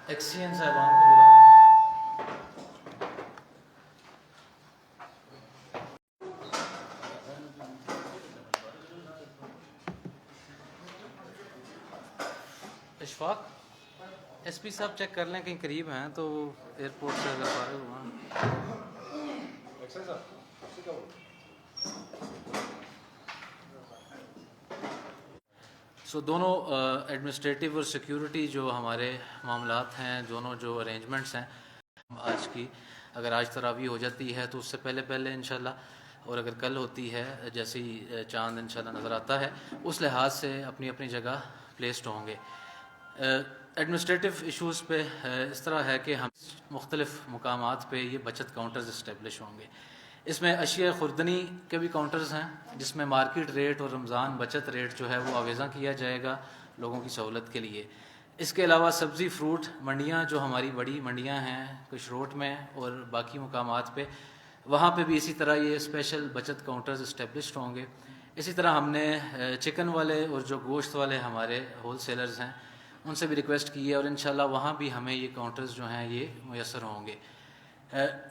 XEN صاحبان کو بلا لیں۔ اشفاق ایس پی صاحب چیک کر لیں کہیں قریب ہیں تو ایئرپورٹ سے اگر فارغ ہوا۔ سو دونوں ایڈمنسٹریٹو اور سیکیورٹی جو ہمارے معاملات ہیں، دونوں جو ارینجمنٹس ہیں آج کی، اگر آج تراویح ہو جاتی ہے تو اس سے پہلے انشاءاللہ، اور اگر کل ہوتی ہے جیسے ہی چاند انشاءاللہ نظر آتا ہے، اس لحاظ سے اپنی اپنی جگہ پلیسڈ ہوں گے۔ ایڈمنسٹریٹو ایشوز پہ اس طرح ہے کہ ہم مختلف مقامات پہ یہ بچت کاؤنٹرز اسٹیبلش ہوں گے۔ اس میں اشیاء خوردنی کے بھی کاؤنٹرز ہیں جس میں مارکیٹ ریٹ اور رمضان بچت ریٹ جو ہے وہ آویزاں کیا جائے گا لوگوں کی سہولت کے لیے۔ اس کے علاوہ سبزی فروٹ منڈیاں جو ہماری بڑی منڈیاں ہیں کچھ روڈ میں اور باقی مقامات پہ، وہاں پہ بھی اسی طرح یہ اسپیشل بچت کاؤنٹرز اسٹیبلشڈ ہوں گے۔ اسی طرح ہم نے چکن والے اور جو گوشت والے ہمارے ہول سیلرز ہیں ان سے بھی ریکویسٹ کی ہے، اور انشاءاللہ وہاں بھی ہمیں یہ کاؤنٹرز جو ہیں یہ میسر ہوں گے۔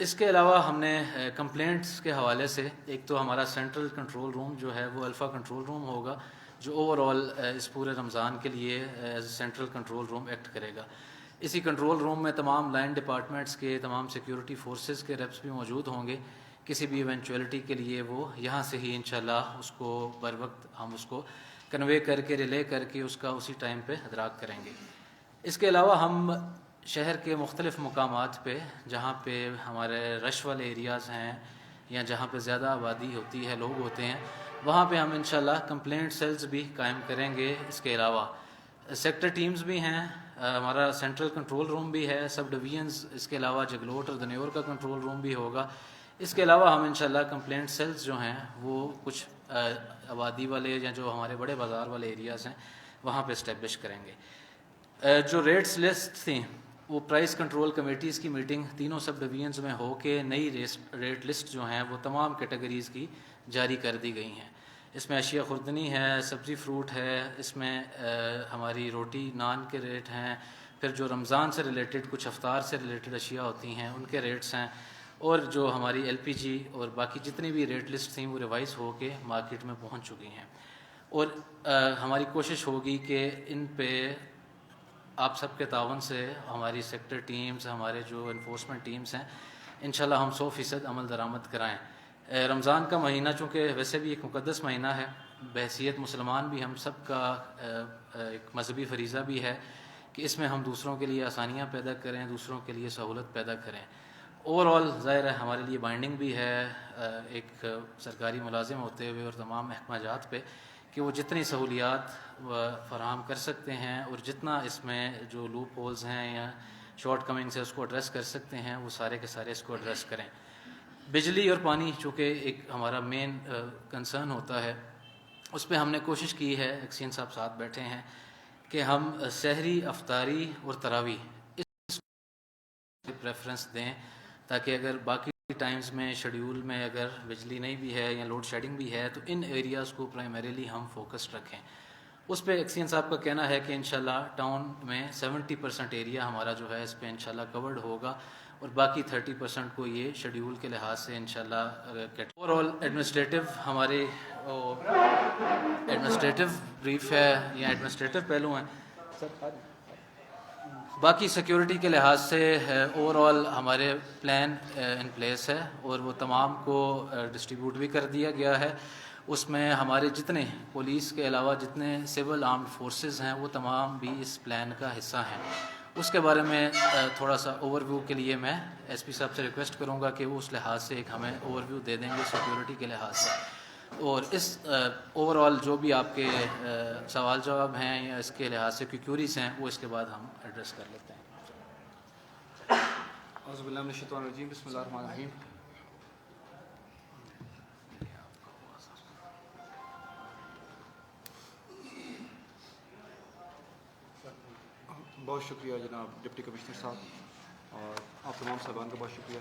اس کے علاوہ ہم نے کمپلینٹس کے حوالے سے، ایک تو ہمارا سینٹرل کنٹرول روم جو ہے وہ الفا کنٹرول روم ہوگا جو اوور آل اس پورے رمضان کے لیے as a central control room act کرے گا۔ اسی کنٹرول روم میں تمام لائن ڈپارٹمنٹس کے، تمام سیکیورٹی فورسز کے ریپس بھی موجود ہوں گے۔ کسی بھی ایونچولیٹی کے لیے وہ یہاں سے ہی انشاءاللہ اس کو بر وقت ہم اس کو کنوے کر کے، ریلے کر کے اس کا اسی ٹائم پہ ادراک کریں گے۔ اس کے علاوہ ہم شہر کے مختلف مقامات پہ جہاں پہ ہمارے رش والے ایریاز ہیں یا جہاں پہ زیادہ آبادی ہوتی ہے، لوگ ہوتے ہیں، وہاں پہ ہم انشاءاللہ کمپلینٹ سیلز بھی قائم کریں گے۔ اس کے علاوہ سیکٹر ٹیمز بھی ہیں، ہمارا سینٹرل کنٹرول روم بھی ہے، سب ڈویژنز، اس کے علاوہ جگلوٹ اور دنیور کا کنٹرول روم بھی ہوگا۔ اس کے علاوہ ہم انشاءاللہ کمپلینٹ سیلز جو ہیں وہ کچھ آبادی والے یا جو ہمارے بڑے بازار والے ایریاز ہیں وہاں پہ اسٹیبلش کریں گے۔ جو ریٹس لسٹ تھیں وہ پرائس کنٹرول کمیٹیز کی میٹنگ تینوں سب ڈویژنز میں ہو کے نئی ریٹ لسٹ جو ہیں وہ تمام کیٹیگریز کی جاری کر دی گئی ہیں۔ اس میں اشیاء خوردنی ہے، سبزی فروٹ ہے، اس میں ہماری روٹی نان کے ریٹ ہیں، پھر جو رمضان سے ریلیٹڈ کچھ افطار سے ریلیٹڈ اشیاء ہوتی ہیں ان کے ریٹس ہیں، اور جو ہماری ایل پی جی اور باقی جتنی بھی ریٹ لسٹ تھیں وہ ریوائز ہو کے مارکیٹ میں پہنچ چکی ہیں۔ اور ہماری کوشش ہوگی کہ ان پہ آپ سب کے تعاون سے ہماری سیکٹر ٹیمز، ہمارے جو انفورسمنٹ ٹیمز ہیں، انشاءاللہ ہم 100% عمل درآمد کرائیں۔ رمضان کا مہینہ چونکہ ویسے بھی ایک مقدس مہینہ ہے، بحیثیت مسلمان بھی ہم سب کا ایک مذہبی فریضہ بھی ہے کہ اس میں ہم دوسروں کے لیے آسانیاں پیدا کریں، دوسروں کے لیے سہولت پیدا کریں۔ اوور آل ظاہر ہے ہمارے لیے بائنڈنگ بھی ہے ایک سرکاری ملازم ہوتے ہوئے اور تمام محکمہ جات پہ کہ وہ جتنی سہولیات فراہم کر سکتے ہیں اور جتنا اس میں جو لوپ ہولز ہیں یا شارٹ کمنگس ہے اس کو ایڈریس کر سکتے ہیں وہ سارے کے سارے اس کو ایڈریس کریں۔ بجلی اور پانی چونکہ ایک ہمارا مین کنسرن ہوتا ہے، اس پہ ہم نے کوشش کی ہے، ایکسین صاحب ساتھ بیٹھے ہیں، کہ ہم سحری، افطاری اور تراویح اس پریفرنس دیں تاکہ اگر باقی ٹائمز میں شیڈیول میں اگر بجلی نہیں بھی ہے یا لوڈ شیڈنگ بھی ہے تو ان ایریاز کو پرائمریلی ہم فوکس رکھیں۔ اس پہ ایکسین صاحب کا کہنا ہے کہ انشاءاللہ ٹاؤن میں 70% ایریا ہمارا جو ہے اس پہ انشاءاللہ کورڈ ہوگا اور باقی 30% کو یہ شیڈیول کے لحاظ سے انشاءاللہ اوور آل ایڈمنسٹریٹو ہمارے ایڈمنسٹریٹو بریف ہے یا ایڈمنسٹریٹو پہلو ہیں۔ باقی سیکیورٹی کے لحاظ سے اوور آل ہمارے پلان ان پلیس ہے اور وہ تمام کو ڈسٹریبیوٹ بھی کر دیا گیا ہے۔ اس میں ہمارے جتنے پولیس کے علاوہ جتنے سول آرمڈ فورسز ہیں وہ تمام بھی اس پلان کا حصہ ہیں۔ اس کے بارے میں تھوڑا سا اوور ویو کے لیے میں ایس پی صاحب سے ریکویسٹ کروں گا کہ وہ اس لحاظ سے ایک ہمیں اوور ویو دے دیں گے سیکیورٹی کے لحاظ سے، اور اس اوور آل جو بھی آپ کے سوال جواب ہیں یا اس کے لحاظ سے کیوریز ہیں وہ اس کے بعد ہم ایڈریس کر لیتے ہیں۔ اعوذ باللہ من الشیطان الرجیم، بسم اللہ الرحمن الرحیم۔ بہت شکریہ جناب ڈپٹی کمشنر صاحب، اور آپ تمام صاحبان کا بہت شکریہ۔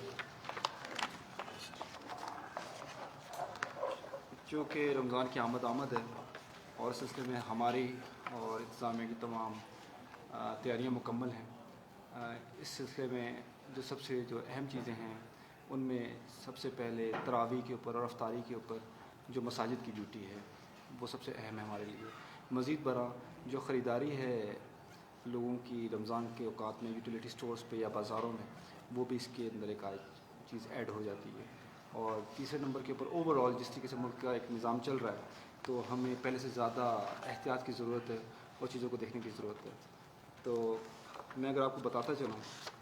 چونکہ رمضان کی آمد ہے اور اس سلسلے میں ہماری اور انتظامیہ کی تمام تیاریاں مکمل ہیں، اس سلسلے میں جو سب سے جو اہم چیزیں ہیں ان میں سب سے پہلے تراویح کے اوپر اور افطاری کے اوپر جو مساجد کی ڈیوٹی ہے وہ سب سے اہم ہے ہمارے لیے. مزید برآں جو خریداری ہے لوگوں کی رمضان کے اوقات میں یوٹیلیٹی سٹورز پہ یا بازاروں میں وہ بھی اس کے اندر ایک چیز ایڈ ہو جاتی ہے. اور تیسرے نمبر کے اوپر اوور آل جس طریقے سے ملک کا ایک نظام چل رہا ہے تو ہمیں پہلے سے زیادہ احتیاط کی ضرورت ہے اور چیزوں کو دیکھنے کی ضرورت ہے. تو میں اگر آپ کو بتاتا چلوں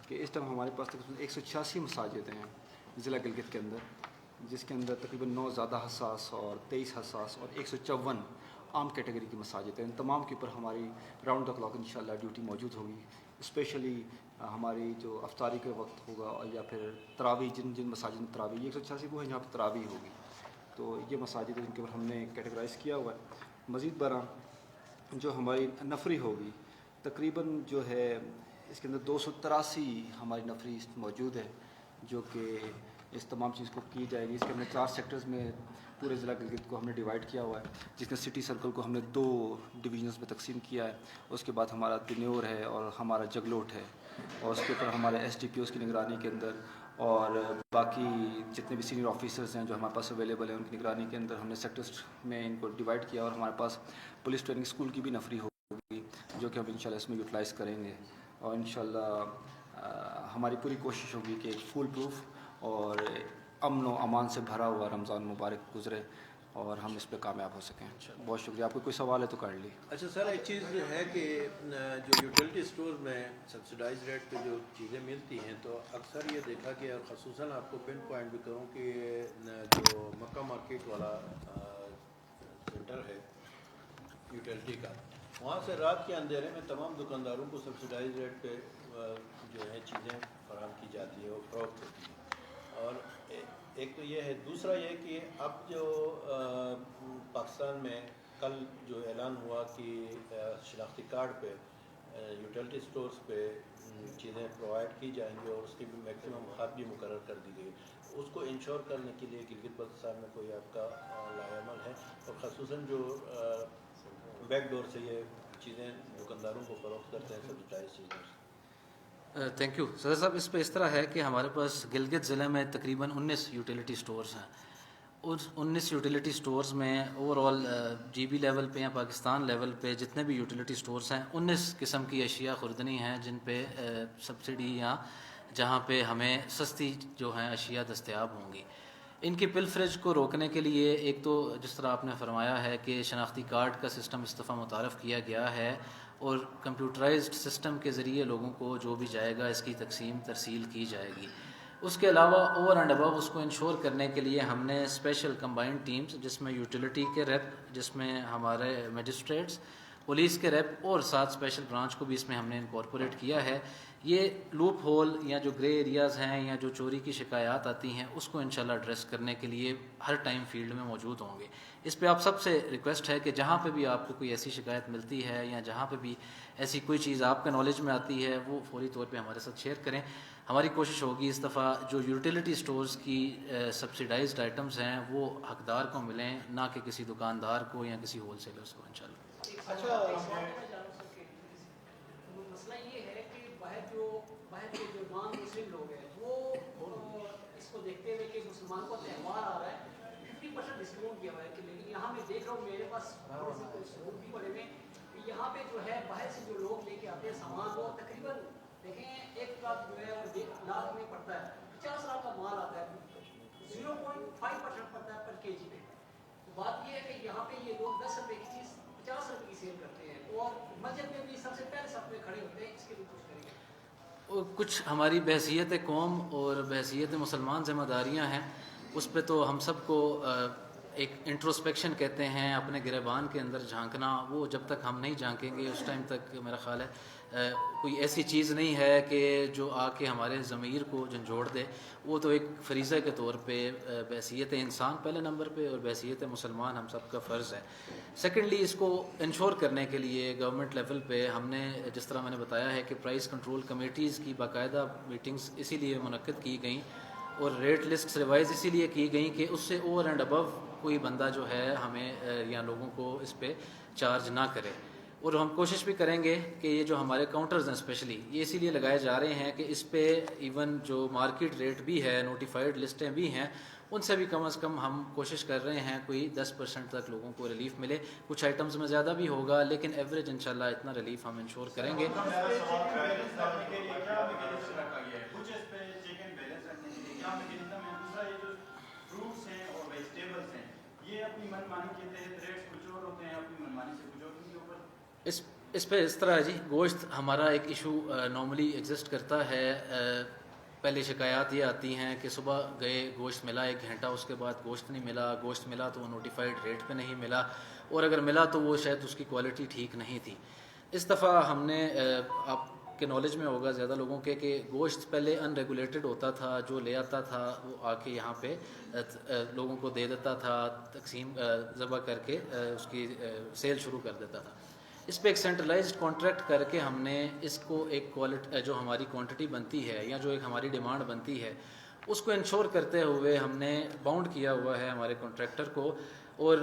کہ اس ٹائم ہمارے پاس تقریباً 186 مساجد ہیں ضلع گلگت کے اندر, جس کے اندر تقریباً 9 زیادہ حساس اور 23 حساس اور 154 عام کیٹیگری کی مساجد ہیں. ان تمام کے اوپر ہماری راؤنڈ دا کلاک انشاءاللہ ڈیوٹی موجود ہوگی. اسپیشلی ہماری جو افطاری کے وقت ہوگا یا پھر تراویح جن مساجد میں تراویح 186 وہ ہیں جہاں پہ تراویح ہوگی, تو یہ مساجد جن کے اوپر ہم نے کیٹیگرائز کیا ہوا ہے. مزید برآں جو ہماری نفری ہوگی تقریباً جو ہے اس کے اندر 283 ہماری نفری موجود ہے جو کہ اس تمام چیز کو کی جائے گی. اس کے ہم نے 4 سیکٹرز میں پورے ضلع گلگت کو ہم نے ڈیوائڈ کیا ہوا ہے, جس میں سٹی سرکل کو ہم نے 2 ڈویژنز میں تقسیم کیا ہے. اس کے بعد ہمارا دنیور ہے اور ہمارا جگلوٹ ہے, اور اس کے اوپر ہمارے ایس ڈی پی اوز کی نگرانی کے اندر اور باقی جتنے بھی سینئر آفیسرز ہیں جو ہمارے پاس اویلیبل ہیں ان کی نگرانی کے اندر ہم نے سیکٹرز میں ان کو ڈیوائڈ کیا. اور ہمارے پاس پولیس ٹریننگ اسکول کی بھی نفری ہوگی جو کہ ہم انشاءاللہ اس میں یوٹیلائز کریں گے, اور انشاءاللہ ہماری پوری کوشش ہوگی کہ ایک فول پروف اور امن و امان سے بھرا ہوا رمضان مبارک گزرے اور ہم اس پہ کامیاب ہو سکیں. بہت شکریہ. آپ کو کوئی سوال ہے تو کر لی. اچھا سر, ایک چیز ہے کہ جو یوٹیلٹی اسٹور میں سبسڈائز ریٹ پہ جو چیزیں ملتی ہیں تو اکثر یہ دیکھا کہ اور خصوصاً آپ کو پن پوائنٹ بھی کروں کہ جو مکہ مارکیٹ والا سینٹر ہے یوٹیلٹی کا, وہاں سے رات کے اندھیرے میں تمام دکانداروں کو سبسڈائز ریٹ پہ جو ہے چیزیں فراہم کی جاتی ہے اور فروخت ہوتی ہے. اور ایک تو یہ ہے, دوسرا یہ کہ اب جو پاکستان میں کل جو اعلان ہوا کہ شناختی کارڈ پہ یوٹیلٹی سٹورز پہ چیزیں پرووائڈ کی جائیں گی اور اس کی بھی میکسیمم حد بھی مقرر کر دی گئی, اس کو انشور کرنے کے لیے گلگت بلتستان میں کوئی آپ کا لائحہ عمل ہے, اور خصوصاً جو بیک ڈور سے یہ چیزیں دکانداروں کو فروخت کرتے ہیں سبسڈائز چیزیں. تھینک یو صدر صاحب. اس پہ اس طرح ہے کہ ہمارے پاس گلگت ضلع میں تقریباً 19 یوٹیلیٹی سٹورز ہیں. اس 19 یوٹیلیٹی سٹورز میں اوور آل جی بی لیول پہ یا پاکستان لیول پہ جتنے بھی یوٹیلیٹی سٹورز ہیں 19 قسم کی اشیاء خوردنی ہیں جن پہ سبسڈی یا جہاں پہ ہمیں سستی جو ہیں اشیاء دستیاب ہوں گی. ان کی پلفریج کو روکنے کے لیے ایک تو جس طرح آپ نے فرمایا ہے کہ شناختی کارڈ کا سسٹم اس دفعہ متعارف کیا گیا ہے اور کمپیوٹرائزڈ سسٹم کے ذریعے لوگوں کو جو بھی جائے گا اس کی تقسیم ترسیل کی جائے گی. اس کے علاوہ اوور اینڈ ابو اس کو انشور کرنے کے لیے ہم نے اسپیشل کمبائنڈ ٹیمز جس میں یوٹیلیٹی کے ریپ, جس میں ہمارے میجسٹریٹس, پولیس کے ریپ اور 7 اسپیشل برانچ کو بھی اس میں ہم نے انکارپوریٹ کیا ہے. یہ لوپ ہول یا جو گرے ایریاز ہیں یا جو چوری کی شکایات آتی ہیں اس کو انشاءاللہ ایڈریس کرنے کے لیے ہر ٹائم فیلڈ میں موجود ہوں گے. اس پہ آپ سب سے ریکویسٹ ہے کہ جہاں پہ بھی آپ کو کوئی ایسی شکایت ملتی ہے یا جہاں پہ بھی ایسی کوئی چیز آپ کے نالج میں آتی ہے وہ فوری طور پہ ہمارے ساتھ شیئر کریں. ہماری کوشش ہوگی اس دفعہ جو یوٹیلیٹی سٹورز کی سبسیڈائزڈ آئٹمز ہیں وہ حقدار کو ملیں, نہ کہ کسی دکاندار کو یا کسی ہول سیلرز کو انشاءاللہ. اچھا, مسئلہ یہ ہے کہ باہر کے جو نان مسلم لوگ ہیں وہ اس کو دیکھتے ہوئے کہ مسلمان کو تہوار آ رہا ہے 50% ڈسکاؤنٹ کیا ہوا ہے, کہ لیکن یہاں میں دیکھ رہا ہوں میرے پاس ثبوت بھی پڑے ہوئے کہ یہاں پہ جو ہے باہر سے جو لوگ لے کے آتے ہیں سامان وہ تقریباً دیکھیں 1 لاکھ جو ہے 1 لاکھ میں پڑتا ہے, 50 لاکھ کا مال آتا ہے, 0.5% پڑتا ہے پر کے جی پہ. بات یہ ہے کہ یہاں پہ یہ لوگ 10 روپے کی چیز 50 روپے کی سیل کرتے ہیں اور مسجد میں بھی سب سے پہلے صف میں کھڑے ہوتے ہیں. اس کے لیے کچھ کریں گے؟ کچھ ہماری بحیثیت قوم اور بحیثیت مسلمان ذمہ داریاں ہیں, اس پہ تو ہم سب کو ایک انٹروسپیکشن کہتے ہیں, اپنے گریبان کے اندر جھانکنا, وہ جب تک ہم نہیں جھانکیں گے اس ٹائم تک میرا خیال ہے کوئی ایسی چیز نہیں ہے کہ جو آ کے ہمارے ضمیر کو جھنجھوڑ دے. وہ تو ایک فریضہ کے طور پہ بحیثیت انسان پہلے نمبر پہ اور بحیثیت مسلمان ہم سب کا فرض ہے. سیکنڈلی اس کو انشور کرنے کے لیے گورنمنٹ لیول پہ ہم نے جس طرح میں نے بتایا ہے کہ پرائز کنٹرول کمیٹیز کی باقاعدہ میٹنگز اسی لیے منعقد کی گئیں اور ریٹ لسٹ ریوائز اسی لیے کی گئیں کہ اس سے اوور اینڈ ابو کوئی بندہ جو ہے ہمیں یا لوگوں کو اس پہ چارج نہ کرے. اور ہم کوشش بھی کریں گے کہ یہ جو ہمارے کاؤنٹرز ہیں اسپیشلی یہ اسی لیے لگائے جا رہے ہیں کہ اس پہ ایون جو مارکیٹ ریٹ بھی ہے نوٹیفائڈ لسٹیں بھی ہیں ان سے بھی کم از کم ہم کوشش کر رہے ہیں کوئی 10% تک لوگوں کو ریلیف ملے. کچھ آئٹمز میں زیادہ بھی ہوگا لیکن ایوریج انشاءاللہ اتنا ریلیف ہم انشور کریں گے. اس پہ اس طرح ہے جی گوشت ہمارا ایک ایشو نارملی ایگزسٹ کرتا ہے. پہلے شکایات یہ آتی ہیں کہ صبح گئے گوشت ملا 1 گھنٹہ اس کے بعد گوشت نہیں ملا, گوشت ملا تو وہ نوٹیفائڈ ریٹ پہ نہیں ملا, اور اگر ملا تو وہ شاید اس کی کوالٹی ٹھیک نہیں تھی. اس دفعہ ہم نے آپ کے نالج میں ہوگا زیادہ لوگوں کے کہ گوشت پہلے ان ریگولیٹڈ ہوتا تھا, جو لے آتا تھا وہ آ کے یہاں پہ لوگوں کو دے دیتا تھا, تقسیم ذبح کر کے اس کی سیل شروع کر دیتا تھا. اس پہ ایک سینٹرلائزڈ کانٹریکٹ کر کے ہم نے اس کو ایک کوالٹی جو ہماری کوانٹٹی بنتی ہے یا جو ایک ہماری ڈیمانڈ بنتی ہے اس کو انشور کرتے ہوئے ہم نے باؤنڈ کیا ہوا ہے ہمارے کانٹریکٹر کو. اور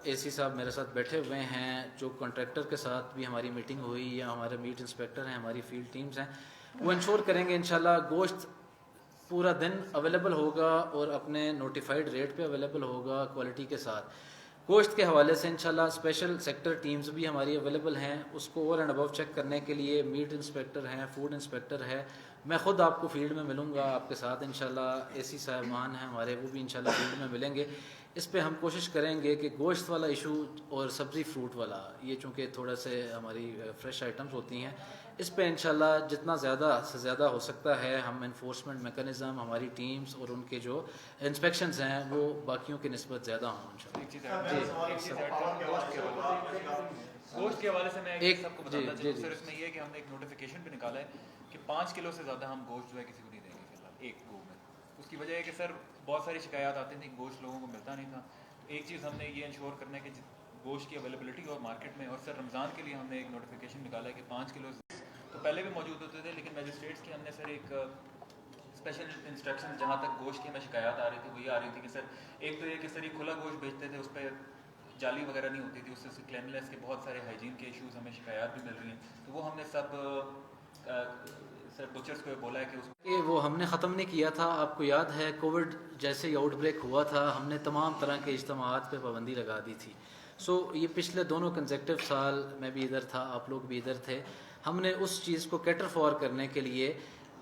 اے سی صاحب میرے ساتھ بیٹھے ہوئے ہیں, جو کانٹریکٹر کے ساتھ بھی ہماری میٹنگ ہوئی یا ہمارے میٹ انسپیکٹر ہیں, ہماری فیلڈ ٹیمز ہیں, وہ انشور کریں گے انشاءاللہ گوشت پورا دن اویلیبل ہوگا اور اپنے نوٹیفائڈ ریٹ پہ اویلیبل ہوگا کوالٹی کے ساتھ. گوشت کے حوالے سے انشاءاللہ اسپیشل سیکٹر ٹیمز بھی ہماری اویلیبل ہیں, اس کو اوور اینڈ ابو چیک کرنے کے لیے میٹ انسپیکٹر ہیں, فوڈ انسپیکٹر ہے. میں خود آپ کو فیلڈ میں ملوں گا آپ کے ساتھ انشاءاللہ. اے سی صاحبان ہیں ہمارے وہ بھی انشاءاللہ فیلڈ میں ملیں گے. اس پہ ہم کوشش کریں گے کہ گوشت والا ایشو اور سبزی فروٹ والا یہ چونکہ تھوڑا سے ہماری فریش آئٹمز ہوتی ہیں, اس پہ انشاءاللہ جتنا زیادہ سے زیادہ ہو سکتا ہے ہم انفورسمنٹ میکانزم ہماری ٹیمز اور ان کے جو انسپیکشنز ہیں وہ باقیوں کی نسبت زیادہ ہوں انشاءاللہ. گوشت کے حوالے سے میں ایک سب کو بتانا چاہوں سر, اس میں یہ ہے کہ ہم نے ایک نوٹیفیکیشن بھی نکالا ہے کہ 5 کلو سے زیادہ ہم گوشت جو ہے کسی کو نہیں دیں گے فی الحال ایک گو میں. اس کی وجہ ہے کہ سر بہت ساری شکایات آتی تھیں, گوشت لوگوں کو ملتا نہیں تھا. ایک چیز ہم نے یہ انشور کرنا ہے کہ گوشت کی اویلیبلٹی ہو مارکیٹ میں. اور سر رمضان کے لیے ہم نے ایک نوٹیفیکیشن نکالا ہے کہ 5 کلو تو پہلے بھی موجود ہوتے تھے, لیکن میجسٹریٹس کی ہم نے سر ایک اسپیشل انسٹرکشن جہاں تک گوشت کی ہمیں شکایات آ رہی تھی وہ یہ آ رہی تھی کہ سر ایک تو یہ کہ سر یہ کھلا گوشت بیچتے تھے, اس پہ جالی وغیرہ نہیں ہوتی تھی, اس سے کلینلیس کے بہت سارے ہائیجین کے ایشوز ہمیں شکایات بھی مل رہی ہیں. تو وہ ہم نے سب سر بچرس کو بولا ہے کہ اس کہ وہ ہم نے ختم نہیں کیا تھا. آپ کو یاد ہے کووڈ جیسے ہی آؤٹ بریک ہوا تھا ہم نے تمام طرح کے اجتماعات پہ پابندی لگا دی تھی. سو یہ پچھلے دونوں کنزیکٹیو سال میں بھی ادھر تھا, آپ لوگ بھی ادھر تھے. ہم نے اس چیز کو کیٹر فار کرنے کے لیے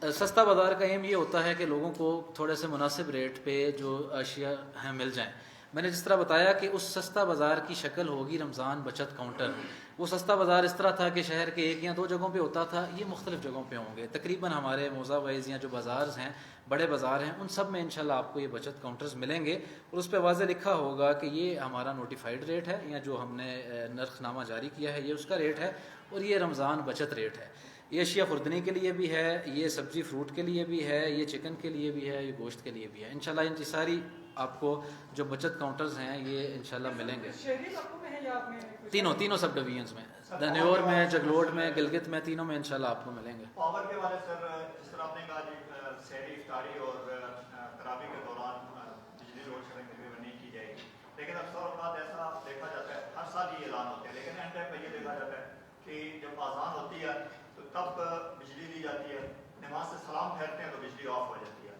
سستا بازار کا ایم یہ ہوتا ہے کہ لوگوں کو تھوڑے سے مناسب ریٹ پہ جو اشیاء ہیں مل جائیں. میں نے جس طرح بتایا کہ اس سستا بازار کی شکل ہوگی رمضان بچت کاؤنٹر. وہ سستا بازار اس طرح تھا کہ شہر کے 1 یا 2 جگہوں پہ ہوتا تھا, یہ مختلف جگہوں پہ ہوں گے. تقریباً ہمارے موزہ وائز یا جو بازارز ہیں بڑے بازار ہیں ان سب میں انشاءاللہ آپ کو یہ بچت کاؤنٹرز ملیں گے, اور اس پہ واضح لکھا ہوگا کہ یہ ہمارا نوٹیفائڈ ریٹ ہے یا جو ہم نے نرخ نامہ جاری کیا ہے یہ اس کا ریٹ ہے, اور یہ رمضان بچت ریٹ ہے. یہ اشیاء خوردنی کے لیے بھی ہے, یہ سبزی فروٹ کے لیے بھی ہے, یہ چکن کے لیے بھی ہے, یہ گوشت کے لیے بھی ہے. انشاءاللہ ان کی ساری آپ کو جو بچت کاؤنٹرز ہیں یہ انشاءاللہ ملیں گے تینوں سب ڈویژنز میں, دنیور میں, جگلوٹ میں, گلگت میں, تینوں میں انشاءاللہ آپ کو ملیں گے. پاور کے والے سر جس طرح آپ نے کہا سحری افطاری اور تراویح کے دوران بجلی لوڈ شیڈنگ نہیں کی جائے گی, لیکن اکثر اوقات ایسا دیکھا جاتا ہے ہر سال یہ اعلان ہوتے ہیں, لیکن اینڈ ٹائم پہ یہ دیکھا جاتا ہے کہ جب اذان ہوتی ہے تو تب بجلی دی جاتی ہے, نماز سے سلام پھیرتے ہیں تو بجلی آف ہو جاتی ہے,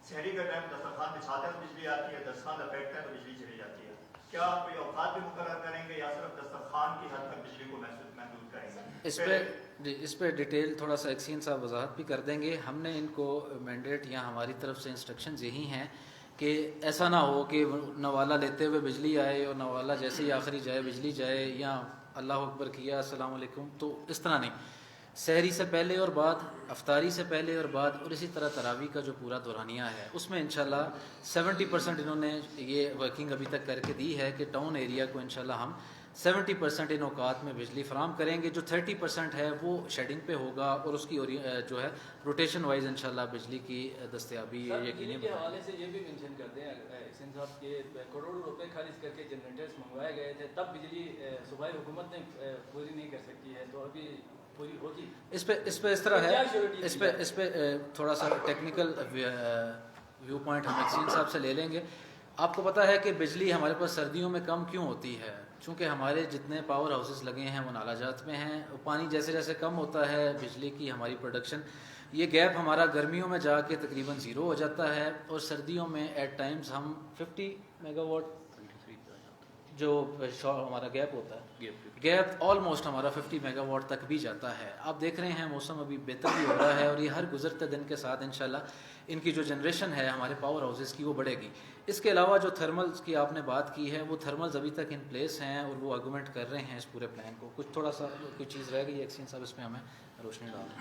سحری کا ٹائم دسترخوان بچھاتے ہیں تو بجلی آتی ہے, دسترخوان لپیٹتے ہیں تو بجلی چلی جاتی ہے. کیا آپ کوئی اوقات بھی مقرر کریں گے یا صرف دسترخوان کی حد تک بجلی کو محدود کریں گے؟ اس پہ ڈیٹیل تھوڑا سا ایکسین صاحب وضاحت بھی کر دیں گے. ہم نے ان کو مینڈیٹ یا ہماری طرف سے انسٹرکشنز یہی ہیں کہ ایسا نہ ہو کہ نوالا لیتے ہوئے بجلی آئے اور نوالا جیسے ہی آخری جائے بجلی جائے, یا اللہ اکبر کیا السلام علیکم, تو اس طرح نہیں. سحری سے پہلے اور بعد, افطاری سے پہلے اور بعد, اور اسی طرح تراویح کا جو پورا دورانیہ ہے اس میں انشاءاللہ 70% انہوں نے یہ ورکنگ ابھی تک کر کے دی ہے کہ ٹاؤن ایریا کو انشاءاللہ ہم 70% ان اوقات میں بجلی فراہم کریں گے. جو 30% ہے وہ شیڈنگ پہ ہوگا, اور اس کی جو ہے روٹیشن وائز انشاءاللہ بجلی کی دستیابی یقینی کے حوالے سے یہ بھی مینشن کر دیں حسین صاحب کے کروڑوں روپے خارج کر کے جنریٹرز منگوائے گئے تھے, تب بجلی صوبائی حکومت نے پوری نہیں کر سکتی ہے, تو ابھی پوری ہوگی. اس پہ اس طرح ہے, اس پہ تھوڑا سا ٹیکنیکل ویو پوائنٹ ہم ایکسین صاحب سے لے لیں گے. آپ کو پتہ ہے کہ بجلی ہمارے پاس سردیوں میں کم کیوں ہوتی ہے, چونکہ ہمارے جتنے پاور ہاؤسز لگے ہیں وہ نالا جات میں ہیں، پانی جیسے جیسے کم ہوتا ہے بجلی کی ہماری پروڈکشن، یہ گیپ ہمارا گرمیوں میں جا کے تقریباً 0 ہو جاتا ہے، اور سردیوں میں ایٹ ٹائمز ہم 50 میگا واٹ جو ہمارا گیپ ہوتا ہے، گیپ آلموسٹ ہمارا 50 میگا واٹ تک بھی جاتا ہے۔ آپ دیکھ رہے ہیں موسم ابھی بہتر بھی ہو رہا ہے، اور یہ ہر گزرتے دن کے ساتھ انشاءاللہ ان کی جو جنریشن ہے ہمارے پاور ہاؤسز کی وہ بڑھے گی۔ اس کے علاوہ جو تھرملز کی آپ نے بات کی ہے، وہ تھرملز ابھی تک ان پلیس ہیں اور وہ آرگومنٹ کر رہے ہیں اس پورے پلان کو۔ کچھ تھوڑا سا کوئی چیز رہ گئی ایکسین صاحب، اس میں ہمیں روشنی ڈال دیں۔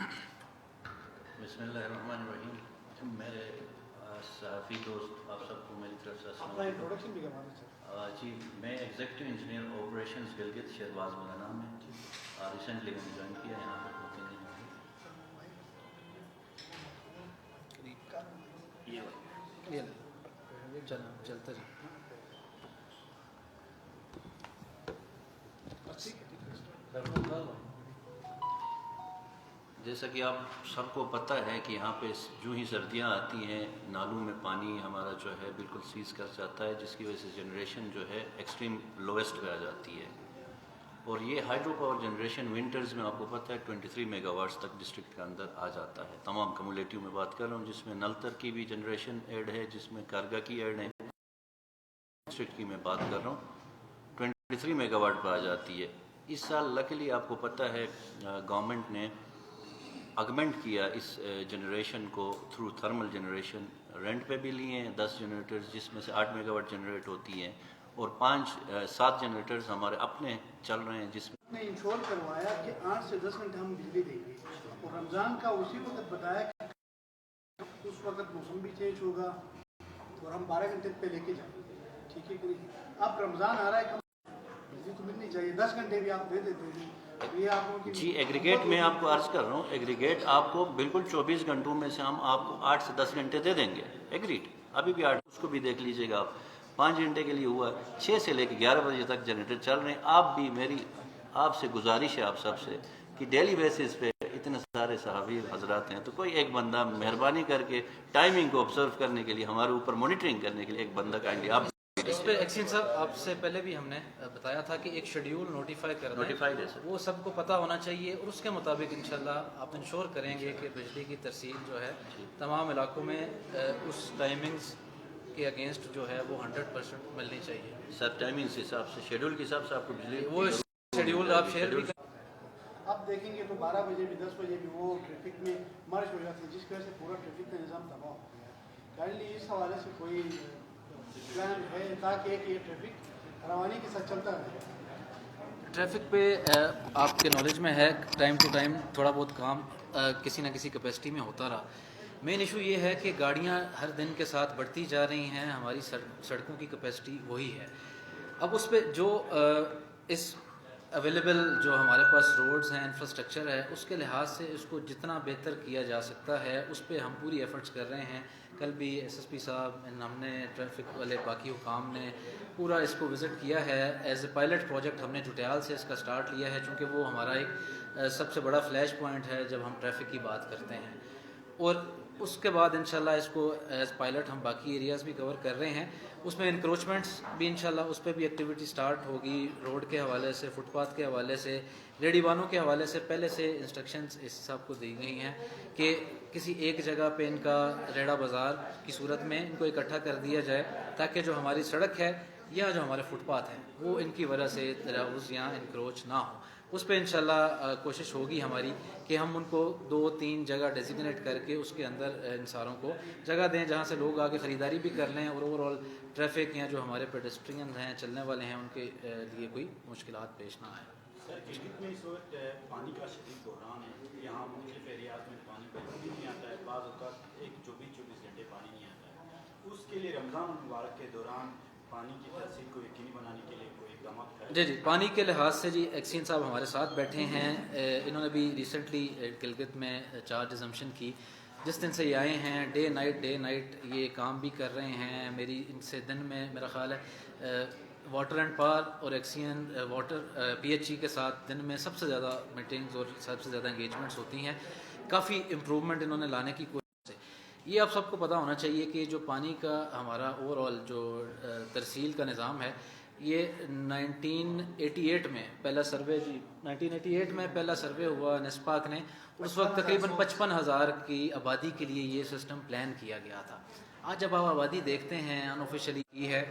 بسم اللہ الرحمن الرحیم۔ میرے صحافی دوست آپ سب کو میری طرف سے السلام علیکم۔ جی میں executive engineer operations Gilgit Shahbaz میرا نام ہے، ریسنٹلی میں نے جوائن کیا یہاں پر 2-3 دن ہو یہ چلتا جی۔ جیسا کہ آپ سب کو پتہ ہے کہ یہاں پہ جو ہی سردیاں آتی ہیں نالوں میں پانی ہمارا جو ہے بالکل سیز کر جاتا ہے، جس کی وجہ سے جنریشن جو ہے ایکسٹریم لویسٹ پہ آ جاتی ہے، اور یہ ہائیڈرو پاور جنریشن ونٹرز میں آپ کو پتہ ہے 23 میگا واٹس تک ڈسٹرکٹ کے اندر آ جاتا ہے۔ تمام کمولیٹیو میں بات کر رہا ہوں، جس میں نلتر کی بھی جنریشن ایڈ ہے، جس میں کارگا کی ایڈ ہے، ڈسٹرکٹ کی میں بات کر رہا ہوں 23 میگا واٹ پہ آ جاتی ہے۔ اس سال لکیلی آپ کو پتہ ہے گورنمنٹ نے آگمنٹ کیا اس جنریشن کو تھرو تھرمل جنریشن، رینٹ پہ بھی لیے ہیں 10 جنریٹرز، جس میں سے 8 میگا واٹ جنریٹ ہوتی ہیں، اور 7 جنریٹرز ہمارے اپنے چل رہے ہیں، جس میں نے انشور کروایا کہ 8 سے 10 گھنٹے ہم بجلی دیں گے، اور رمضان کا اسی وقت بتایا کہ اس وقت موسم بھی چینج ہوگا اور ہم 12 گھنٹے پہ لے کے جائیں گے، ٹھیک ہے کہ نہیں؟ اب رمضان آ رہا ہے، بجلی تو ملنی چاہیے، 10 گھنٹے بھی آپ دے دیتے ہیں۔ جی ایگریگیٹ میں آپ کو عرض کر رہا ہوں، ایگریگیٹ آپ کو بالکل 24 گھنٹوں میں سے ہم آپ کو 8 سے 10 گھنٹے دے دیں گے ایگریٹ، ابھی بھی 8، اس کو بھی دیکھ لیجئے گا آپ، 5 گھنٹے کے لیے ہوا ہے، 6 سے لے کے 11 بجے تک جنریٹر چل رہے ہیں۔ آپ بھی میری آپ سے گزارش ہے آپ سب سے کہ ڈیلی بیسس پہ اتنے سارے صحافی حضرات ہیں، تو کوئی ایک بندہ مہربانی کر کے ٹائمنگ کو آبزرو کرنے کے لیے، ہمارے اوپر مانیٹرنگ کرنے کے لیے ایک بندہ کائنڈلی آپ اس پہ ایکسین صاحب آپ سے پہلے بھی ہم نے بتایا تھا کہ ایک شیڈیول نوٹیفائی کر دیں، وہ سب کو پتہ ہونا چاہیے، اور اس کے مطابق انشاءاللہ آپ انشور کریں گے کہ بجلی کی ترسیل جو ہے تمام علاقوں میں اس ٹائمنگز کے اگینسٹ جو ہے وہ 100% ملنی چاہیے۔ سب ٹائمنگ کے حساب سے، شیڈول کے حساب سے آپ کو بجلی وہ شیڈیول آپ شیئر بھی کریں۔ اب دیکھیں گے تو 12 بجے بھی 10 بجے بھی وہ ٹریفک میں مارش ہو جاتی ہے، جس کی وجہ سے پورا ٹریفک کا نظام تباہ ہو گیا ہے۔ کائنڈلی اس حوالے سے کوئی پلان ہے تاکہ یہ ٹریفک روانی کے ساتھ چلتا رہے؟ ٹریفک پہ آپ کے نالج میں ہے ٹائم ٹو ٹائم تھوڑا بہت کام کسی نہ کسی کیپیسٹی میں ہوتا رہا۔ مین ایشو یہ ہے کہ گاڑیاں ہر دن کے ساتھ بڑھتی جا رہی ہیں، ہماری سڑکوں کی کیپیسٹی وہی ہے۔ اب اس پہ جو اس اویلیبل جو ہمارے پاس روڈز ہیں، انفراسٹرکچر ہے، اس کے لحاظ سے اس کو جتنا بہتر کیا جا سکتا ہے اس پہ ہم پوری ایفرٹس کر رہے ہیں۔ کل بھی ایس ایس پی صاحب، ہم نے ٹریفک والے باقی حکام نے پورا اس کو وزٹ کیا ہے۔ ایز اے پائلٹ پروجیکٹ ہم نے جٹیال سے اس کا سٹارٹ لیا ہے، چونکہ وہ ہمارا ایک سب سے بڑا فلیش پوائنٹ ہے جب ہم ٹریفک کی بات کرتے ہیں، اور اس کے بعد انشاءاللہ اس کو ایز پائلٹ ہم باقی ایریاز بھی کور کر رہے ہیں۔ اس میں انکروچمنٹس بھی انشاءاللہ اس پہ بھی ایکٹیویٹی سٹارٹ ہوگی، روڈ کے حوالے سے، فٹ پاتھ کے حوالے سے، ریڈی بانوں کے حوالے سے پہلے سے انسٹرکشنز اس صاحب کو دی گئی ہیں کہ کسی ایک جگہ پہ ان کا ریڑا بازار کی صورت میں ان کو اکٹھا کر دیا جائے، تاکہ جو ہماری سڑک ہے یا جو ہمارے فٹ پاتھ ہیں وہ ان کی وجہ سے تجاوز یا انکروچ نہ ہو۔ اس پہ انشاءاللہ کوشش ہوگی ہماری کہ ہم ان کو 2-3 جگہ ڈیزیگنیٹ کر کے اس کے اندر انساروں کو جگہ دیں جہاں سے لوگ آگے خریداری بھی کر لیں، اور اوور آل ٹریفک یا جو ہمارے پیڈسٹرین ہیں، چلنے والے ہیں، ان کے لیے کوئی مشکلات پیش نہ آئے۔ سر گلگت میں اس وقت پانی کا شدید بحران ہے، یہاں مختلف ایریاز میں پانی بالکل بھی نہیں آتا ہے، بعض اوقات 24 گھنٹے پانی نہیں آتا ہے۔ اس کے لیے رمضان المبارک کے دوران پانی کی ترسیل کو یقینی بنانے کے لیے کوئی اقدامات ہے؟ جی پانی کے لحاظ سے جی ایکسین صاحب ہمارے ساتھ بیٹھے ہیں، انہوں نے بھی ریسنٹلی گلگت میں چارج ازمپشن کی، جس دن سے یہ آئے ہیں ڈے نائٹ یہ کام بھی کر رہے ہیں۔ میری ان سے دن میں میرا خیال ہے واٹر اینڈ پاور اور XEN water P H E کے ساتھ دن میں سب سے زیادہ میٹنگز اور سب سے زیادہ انگیجمنٹس ہوتی ہیں۔ کافی امپرومنٹ انہوں نے لانے کی کوشش ہے۔ یہ آپ سب کو پتہ ہونا چاہیے کہ جو پانی کا ہمارا اوور آل جو ترسیل کا نظام ہے، یہ 1988 میں پہلا سروے 1988 میں پہلا سروے ہوا نیسپاک نے. اس وقت تقریباً 55,000 کی آبادی کے لیے یہ سسٹم پلان کیا گیا تھا. آج جب آپ آبادی دیکھتے ہیں ان آفیشلی کی ہے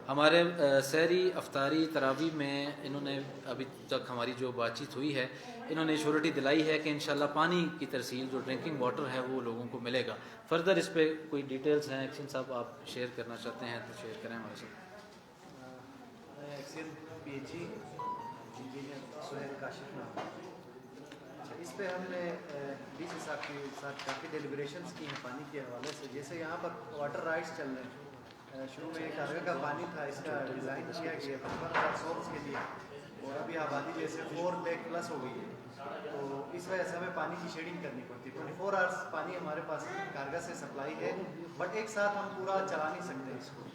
ہمارے سحری افطاری تراویح میں انہوں نے ابھی تک ہماری جو بات چیت ہوئی ہے انہوں نے شورٹی دلائی ہے کہ انشاءاللہ پانی کی ترسیل جو ڈرنکنگ واٹر ہے وہ لوگوں کو ملے گا. فردر اس پہ کوئی ڈیٹیلز ہیں ایکشن صاحب آپ شیئر کرنا چاہتے ہیں تو شیئر کریں ہمارے ساتھ. XEN P H E engineer Sohail Kashif نام. اس پہ ہم نے ڈی سی صاحب کے ساتھ کافی ڈیلیبریشنس کی ہیں پانی کے حوالے سے. جیسے یہاں پر واٹر رائٹس چل رہے ہیں, شروع میں ایک کارگا کا پانی تھا, اس کا ڈیزائن کیا گیا 55,000 سورس کے لیے, اور ابھی آبادی جیسے 4 لاکھ پلس ہو گئی ہے. تو اس وجہ سے ہمیں پانی کی شیڈنگ کرنی پڑتی ہے. 24 آورس پانی ہمارے پاس کارگا سے سپلائی ہے, بٹ ایک ساتھ ہم پورا چلا نہیں سکتے اس کو.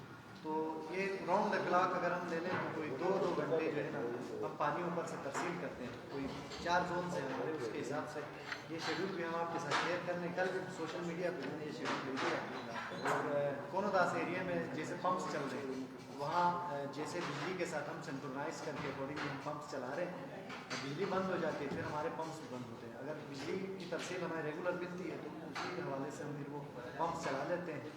تو یہ راؤنڈ دا کلاک اگر ہم لے لیں تو کوئی 2 گھنٹے جو ہے نا ہم پانی اوپر سے ترسیل کرتے ہیں. کوئی 4 زون سے ہمارے اس کے حساب سے یہ شیڈول بھی ہم آپ کے ساتھ شیئر کر لیں. کل سوشل میڈیا پہ میں نے یہ شیڈول بھیج دیا. اور کونو داس ایریا میں جیسے پمپس چل رہے ہیں وہاں جیسے بجلی کے ساتھ ہم سنکرونائز کر کے اکارڈنگلی ہم پمپس چلا رہے ہیں. بجلی بند ہو جاتی ہے پھر ہمارے پمپس بھی بند ہوتے ہیں. اگر بجلی کی ترسیل ہمیں ریگولر ملتی ہے تو اسی حوالے سے ہم پھر وہ پمپس چلا لیتے ہیں.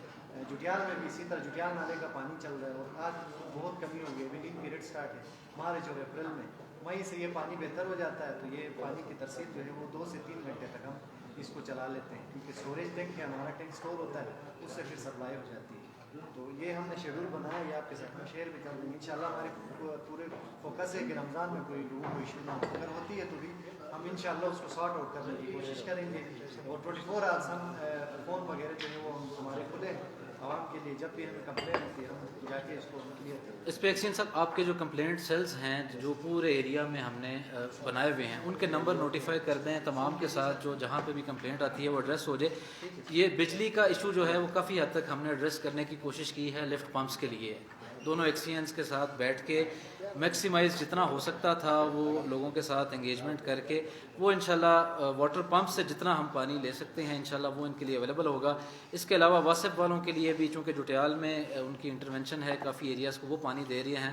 جٹیال میں بھی اسی طرح جٹیال نالے کا پانی چل رہا ہے اور آج بہت کمی ہو گئی ہے. وننگ پیریڈ سٹارٹ ہے مارچ اور اپریل میں. مئی سے یہ پانی بہتر ہو جاتا ہے تو یہ پانی کی ترسیل جو ہے وہ 2 سے 3 گھنٹے تک ہم اس کو چلا لیتے ہیں, کیونکہ اسٹوریج ٹینک ہے ہمارا, ٹینک اسٹور ہوتا ہے, اس سے پھر سپلائی ہو جاتی ہے. تو یہ ہم نے شیڈول بنایا ہے, یہ آپ کے ساتھ میں شیئر بھی کر دیں گے. انشاءاللہ ہمارے پورے فوکس ہے کہ رمضان میں کوئی لوگوں کو ایشو نہ ہو. اگر ہوتی ہے تو بھی ہم انشاءاللہ اس کو سارٹ آؤٹ کرنے کی کوشش کریں گے. اور 24 آورس ہم فون وغیرہ جو ہے وہ ہمارے کھلے عوام کے لیے, جب بھی ہمیں کمپلین ہوتی ہے ہم جا کے اس کو کلیئر کریں. اس پہ ایکسین صاحب آپ کے جو کمپلینٹ سیلز ہیں جو پورے ایریا میں ہم نے بنائے ہوئے ہیں ان کے نمبر نوٹیفائی کر دیں تمام کے ساتھ, جو جہاں پہ بھی کمپلینٹ آتی ہے وہ ایڈریس ہو جائے. یہ بجلی کا ایشو جو ہے وہ کافی حد تک ہم نے ایڈریس کرنے کی کوشش کی ہے لفٹ پمپس کے لیے. دونوں ایکسیئنس کے ساتھ بیٹھ کے میکسیمائز جتنا ہو سکتا تھا وہ لوگوں کے ساتھ انگیجمنٹ کر کے وہ انشاءاللہ واٹر پمپ سے جتنا ہم پانی لے سکتے ہیں انشاءاللہ وہ ان کے لیے اویلیبل ہوگا. اس کے علاوہ واسف والوں کے لیے بھی چونکہ جٹیال میں ان کی انٹرونشن ہے, کافی ایریاز کو وہ پانی دے رہے ہیں,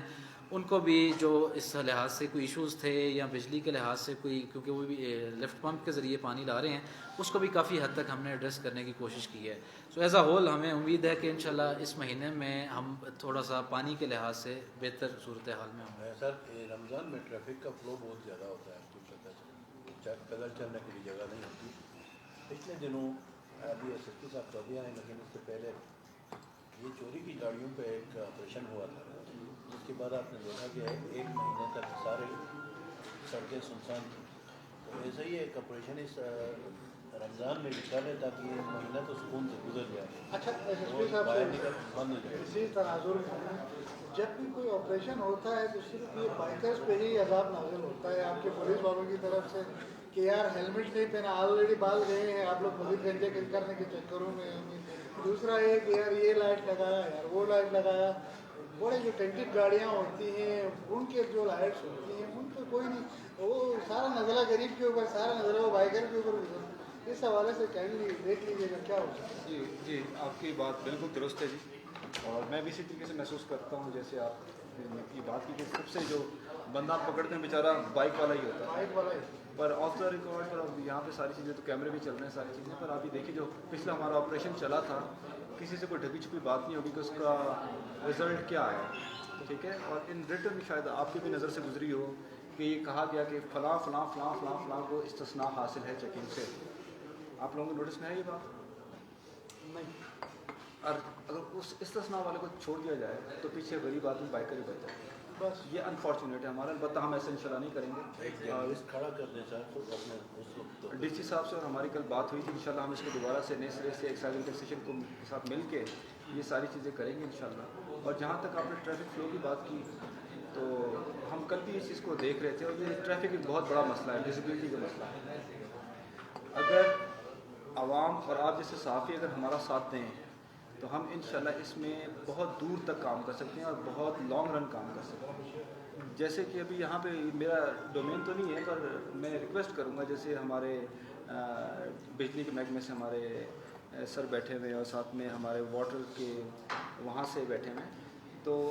ان کو بھی جو اس لحاظ سے کوئی ایشوز تھے یا بجلی کے لحاظ سے کوئی, کیونکہ وہ بھی لفٹ پمپ کے ذریعے پانی لا رہے ہیں, اس کو بھی کافی حد تک ہم نے ایڈریس کرنے کی کوشش کی ہے. سو ایز اے ہول ہمیں امید ہے کہ انشاءاللہ اس مہینے میں ہم تھوڑا سا پانی کے لحاظ سے بہتر صورتحال میں ہوں گے. سر رمضان میں ٹریفک کا فلو بہت زیادہ ہوتا ہے, آپ کو پتہ ہے, پیدل چلنے کے لیے جگہ نہیں ہوتی. پچھلے دنوں ابھی ایس ایس پی صاحب تو ابھی آئے, لیکن اس سے پہلے یہ چوری کی گاڑیوں پہ ایک آپریشن ہوا تھا, جس کے بعد آپ نے دیکھا کہ 1 مہینے تک سارے سڑکیں سنسان تھیں. تو ایسا ہی ایک آپریشن اس رمضان میں بھی کر لے تاکہ یہ مہینہ تو سکون سے گزر جائے. اچھا ایس ایس پی صاحب سے بند ہو جائے. اسی تناظر میں جب بھی کوئی آپریشن ہوتا ہے تو صرف یہ بائکرز پہ ہی عذاب نازل ہوتا ہے آپ کے پولیس والوں کی طرف سے کہ یار ہیلمٹ نہیں پہنا, آلریڈی بال گئے ہیں آپ لوگ مزید گنجے کرنے کے چکروں میں. دوسرا یہ کہ یار یہ لائٹ لگایا, یار وہ لائٹ لگایا. بڑے جو ٹینٹڈ گاڑیاں ہوتی ہیں ان کے جو لائٹس ہوتی ہیں ان پہ کوئی نہیں, وہ سارا نزلہ غریب کے اوپر, سارا نزلہ وہ بائکر کے اوپر. اس حوالے سے کائنڈلی دیکھ لیجیے گا کیا ہوتا ہے. جی جی آپ کی بات بالکل درست ہے جی, اور میں بھی اسی طریقے سے محسوس کرتا ہوں جیسے آپ نے کی بات کی کہ سب سے جو بندہ پکڑتے ہیں بیچارہ بائک والا ہی ہوتا ہے. بائک والا ہی. پر آف دا ریکارڈ پر اب یہاں پہ ساری چیزیں تو کیمرے بھی چل رہے ہیں ساری چیزیں, پر ابھی دیکھیے جو پچھلا ہمارا آپریشن چلا تھا کسی سے کوئی ڈھکی چھپی بات نہیں ہوگی کہ اس کا رزلٹ کیا ہے, ٹھیک ہے. اور ان ریٹرن شاید آپ کی بھی نظر سے گزری ہو کہ یہ کہا گیا کہ فلاں فلاں فلاں فلاں فلاں کو استثناء حاصل ہے چیکنگ سے. آپ لوگوں کو نوٹس میں ہے یہ بات نہیں؟ اور اگر اس استثناء والے کو چھوڑ دیا جائے تو پیچھے غریب آدمی بائکر ہی بچتا ہے. بس یہ انفارچونیٹ ہے ہمارا, البتہ ہم ایسے انشاءاللہ نہیں کریں گے. اور اس کھڑا کر دیں سر تو اپنے اس وقت ڈی سی صاحب سے اور ہماری کل بات ہوئی تھی, انشاءاللہ ہم اس کو دوبارہ سے نئے سرے سے ایکسائز ٹیکسیشن کو کے ساتھ مل کے یہ ساری چیزیں کریں گے انشاءاللہ. اور جہاں تک آپ نے ٹریفک فلو کی بات کی تو ہم کل بھی اس چیز کو دیکھ رہے تھے, اور یہ ٹریفک ایک بہت بڑا مسئلہ ہے, ویزیبلٹی کا مسئلہ ہے. اگر عوام اور آپ جیسے صحافی اگر ہمارا ساتھ دیں تو ہم انشاءاللہ اس میں بہت دور تک کام کر سکتے ہیں اور بہت لانگ رن کام کر سکتے ہیں. جیسے کہ ابھی یہاں پہ میرا ڈومین تو نہیں ہے, پر میں ریکویسٹ کروں گا جیسے ہمارے بجلی کے محکمے سے ہمارے سر بیٹھے ہوئے اور ساتھ میں ہمارے واٹر کے وہاں سے بیٹھے ہوئے, تو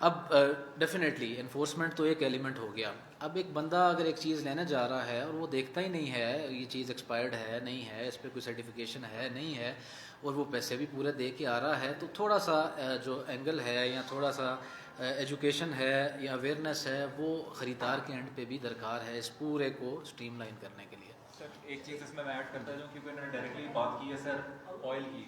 اب ڈیفینیٹلی انفورسمنٹ تو ایک ایلیمنٹ ہو گیا. اب ایک بندہ اگر ایک چیز لینے جا رہا ہے اور وہ دیکھتا ہی نہیں ہے یہ چیز ایکسپائرڈ ہے نہیں ہے, اس پہ کوئی سرٹیفکیشن ہے نہیں ہے, اور وہ پیسے بھی پورے دے کے آ رہا ہے, تو تھوڑا سا جو اینگل ہے یا تھوڑا سا ایجوکیشن ہے یا اویئرنیس ہے وہ خریدار کے اینڈ پہ بھی درکار ہے اس پورے کو اسٹریم لائن کرنے کے لیے. سر ایک چیز اس میں ایڈ کرتا ہوں کیونکہ انہوں نے ڈائریکٹلی بات کی ہے سر آئل کی.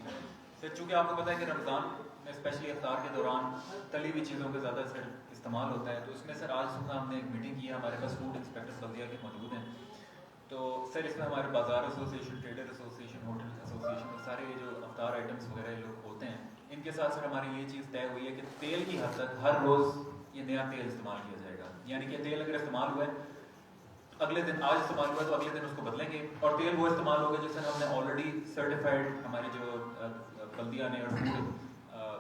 سر چونکہ آپ کو پتہ ہے کہ رمضان میں اسپیشلی افطار کے دوران تلی ہوئی چیزوں کا زیادہ سر استعمال ہوتا ہے, تو اس میں سر آج صبح ہم نے ایک میٹنگ کی ہے, ہمارے پاس فوڈ انسپیکٹر بلدیہ کے موجود ہیں, تو سر اس میں ہمارے بازار association, trader association, hotel association, سارے جو افطار آئٹمس وغیرہ لوگ ہوتے ہیں ان کے ساتھ سر ہماری یہ چیز طے ہوئی ہے کہ تیل کی حد تک ہر روز یہ نیا تیل استعمال کیا جائے گا. یعنی کہ تیل اگر استعمال ہوا ہے اگلے دن, آج استعمال ہوا تو اگلے دن اس کو بدلیں گے, اور تیل وہ استعمال ہوگا جو سر ہم نے آلریڈی سرٹیفائڈ ہمارے جو بلدیہ نے اور فوڈ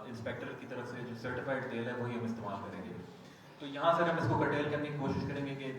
انسپیکٹر کی طرف سے جو سرٹیفائڈ تیل ہے وہی ہم استعمال کریں گے. تو یہاں سر ہم اس کو کرٹیل کرنے کی کوشش کریں گے کہ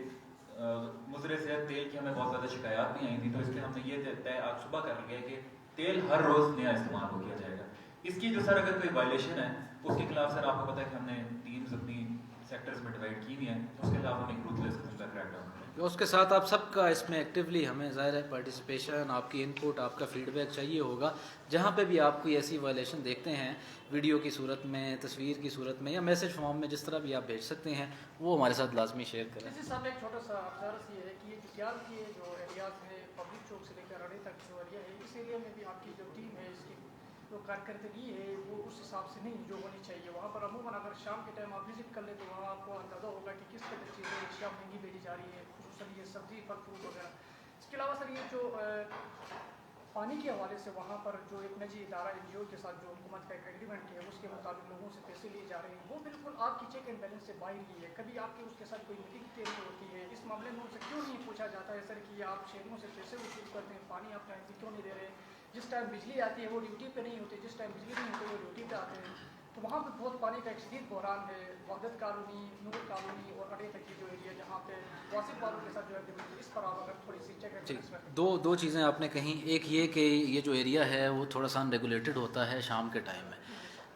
مضر صحت تیل کی ہمیں بہت زیادہ شکایات بھی آئی تھیں, تو اس لیے ہم نے یہ طے آج صبح کر لیا کہ تیل ہر روز نیا استعمال ہو کیا جائے گا. اس کی جو سر اگر کوئی وائلیشن ہے اس کے خلاف سر آپ کو پتہ ہے کہ ہم نے ٹیمز اپنی سیکٹرز میں ڈیوائڈ کی ہوئی ہیں, اس کے خلاف ہم ایک روتلیس قسم کا کریک ڈاؤن کریں. اس کے ساتھ آپ سب کا اس میں ایکٹیولی ہمیں ظاہر ہے پارٹیسپیشن, آپ کی ان پٹ, آپ کا فیڈ بیک چاہیے ہوگا. جہاں پہ بھی آپ کوئی ایسی وائلیشن دیکھتے ہیں ویڈیو کی صورت میں, تصویر کی صورت میں یا میسج فارم میں, جس طرح بھی آپ بھیج سکتے ہیں, وہ ہمارے ساتھ لازمی شیئر کریں. جیسے صاحب ایک چھوٹا سا عرض یہ ہے کہ یہ جگیال کے جو ایریاز ہیں پبلک چوک سے لے کر اڑے تک جو ایریا ہے اس ایریا میں بھی آپ کی جو ٹیم ہے اس کی جو کارکردگی ہے وہ اس حساب سے نہیں جو ہونی چاہیے. وہاں پر عموماً اگر شام کے ٹائم آپ وزٹ کر لیں تو وہاں آپ کو اندازہ ہوگا کہ کس قدر چیزیں اشیاء مہنگی بھیجی جا رہی ہے, خصوصاً یہ سبزی, پھل فروٹ وغیرہ. اس کے علاوہ سر یہ جو پانی کے حوالے سے وہاں پر جو ایک نجی ادارہ این جی او کے ساتھ جو حکومت کا ایک ایگریمنٹ ہے اس کے مطابق لوگوں سے پیسے لیے جا رہے ہیں, وہ بالکل آپ کی چیک اینڈ بیلنس سے باہر ہی ہے. کبھی آپ کی اس کے ساتھ کوئی میٹنگ تیاری ہوتی ہے اس معاملے میں ان سے کیوں نہیں پوچھا جاتا ہے سر کہ آپ شہریوں سے پیسے وصول کرتے ہیں, پانی آپ ٹائم پہ کیوں نہیں دے رہے, جس ٹائم بجلی آتی ہے وہ ڈیوٹی پہ نہیں ہوتے, جس ٹائم بجلی نہیں ہوتی وہ ڈیوٹی پہ آتے ہیں. تو وہاں پہ بہت پانی کا ایک شدید بحران ہے. وحدت کالونی, نور کالونی اور اڑے تک کی جو ایریا جہاں پہ واسف والوں کے ساتھ جو ہے اس پر آپ اگر تھوڑی سی چیک اینڈ بیلنس میں. دو چیزیں آپ نے کہیں. ایک یہ کہ یہ جو ایریا ہے وہ تھوڑا سا ان ریگولیٹڈ ہوتا ہے شام کے ٹائم میں.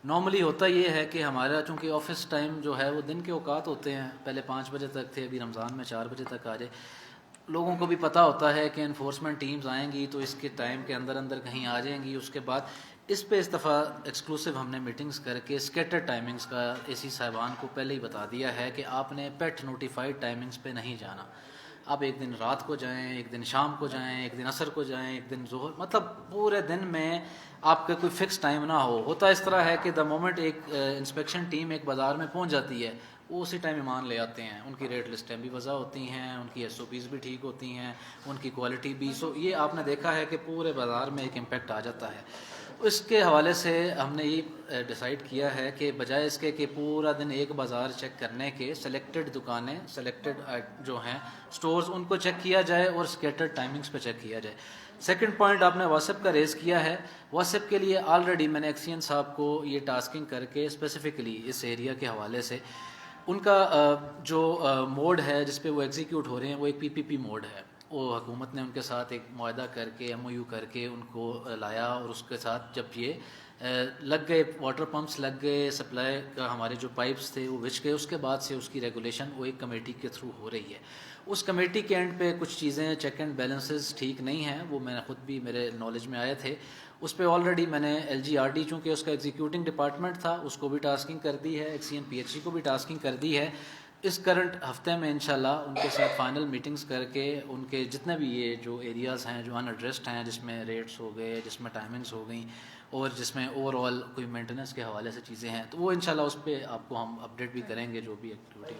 نارملی ہوتا یہ ہے کہ ہمارا چونکہ آفس ٹائم جو ہے وہ دن کے اوقات ہوتے ہیں, پہلے 5 بجے تک تھے, ابھی رمضان میں 4 بجے تک آ جائے. لوگوں کو بھی پتہ ہوتا ہے کہ انفورسمنٹ ٹیمز آئیں گی تو اس کے ٹائم کے اندر کہیں آ جائیں گی. اس کے بعد اس پہ اس دفعہ ایکسکلوسیو ہم نے میٹنگز کر کے اسکیٹر ٹائمنگز کا اے سی صاحبان کو پہلے ہی بتا دیا ہے کہ آپ نے پیٹ نوٹیفائڈ ٹائمنگز پہ نہیں جانا. آپ ایک دن رات کو جائیں, ایک دن شام کو جائیں, ایک دن عصر کو جائیں, ایک دن ظہر, مطلب پورے دن میں آپ کا کوئی فکس ٹائم نہ ہو. ہوتا اس طرح ہے کہ دا مومنٹ ایک انسپیکشن ٹیم ایک بازار میں پہنچ جاتی ہے وہ اسی ٹائم ایمان لے آتے ہیں. ان کی ریٹ لسٹیں بھی وضع ہوتی ہیں, ان کی ایس او پیز بھی ٹھیک ہوتی ہیں, ان کی کوالٹی بھی. سو یہ آپ نے دیکھا ہے کہ پورے بازار میں ایک امپیکٹ آ جاتا ہے. اس کے حوالے سے ہم نے یہ ڈیسائیڈ کیا ہے کہ بجائے اس کے کہ پورا دن ایک بازار چیک کرنے کے, سلیکٹڈ دکانیں, سلیکٹڈ جو ہیں سٹورز, ان کو چیک کیا جائے اور اسکیٹرڈ ٹائمنگز پہ چیک کیا جائے. سیکنڈ پوائنٹ آپ نے واسپ کا ریز کیا ہے. واسپ کے لیے آلریڈی میں نے ایکسین صاحب کو یہ ٹاسکنگ کر کے اسپیسیفکلی اس ایریا کے حوالے سے ان کا جو موڈ ہے جس پہ وہ ایگزیکیوٹ ہو رہے ہیں وہ ایک PPP موڈ ہے. وہ حکومت نے ان کے ساتھ ایک معاہدہ کر کے MOU کر کے ان کو لایا, اور اس کے ساتھ جب یہ لگ گئے, واٹر پمپس لگ گئے, سپلائی کا ہمارے جو پائپس تھے وہ بچھ گئے, اس کے بعد سے اس کی ریگولیشن وہ ایک کمیٹی کے تھرو ہو رہی ہے. اس کمیٹی کے اینڈ پہ کچھ چیزیں چیک اینڈ بیلنسز ٹھیک نہیں ہیں, وہ میں نے خود بھی میرے نالج میں آئے تھے. اس پہ آلریڈی میں نے LGRD چونکہ اس کا ایگزیکیوٹنگ ڈپارٹمنٹ تھا اس کو بھی ٹاسکنگ کر دی ہے, XCN PHC کو بھی ٹاسکنگ کر دی ہے. اس کرنٹ ہفتے میں انشاءاللہ ان کے ساتھ فائنل میٹنگز کر کے ان کے جتنے بھی یہ جو ایریاز ہیں جو ان ایڈریسڈ ہیں, جس میں ریٹس ہو گئے, جس میں ٹائمنگز ہو گئیں, اور جس میں اوور آل کوئی مینٹیننس کے حوالے سے چیزیں ہیں, تو وہ انشاءاللہ اس پہ آپ کو ہم اپڈیٹ بھی کریں گے جو بھی ایکٹیویٹی.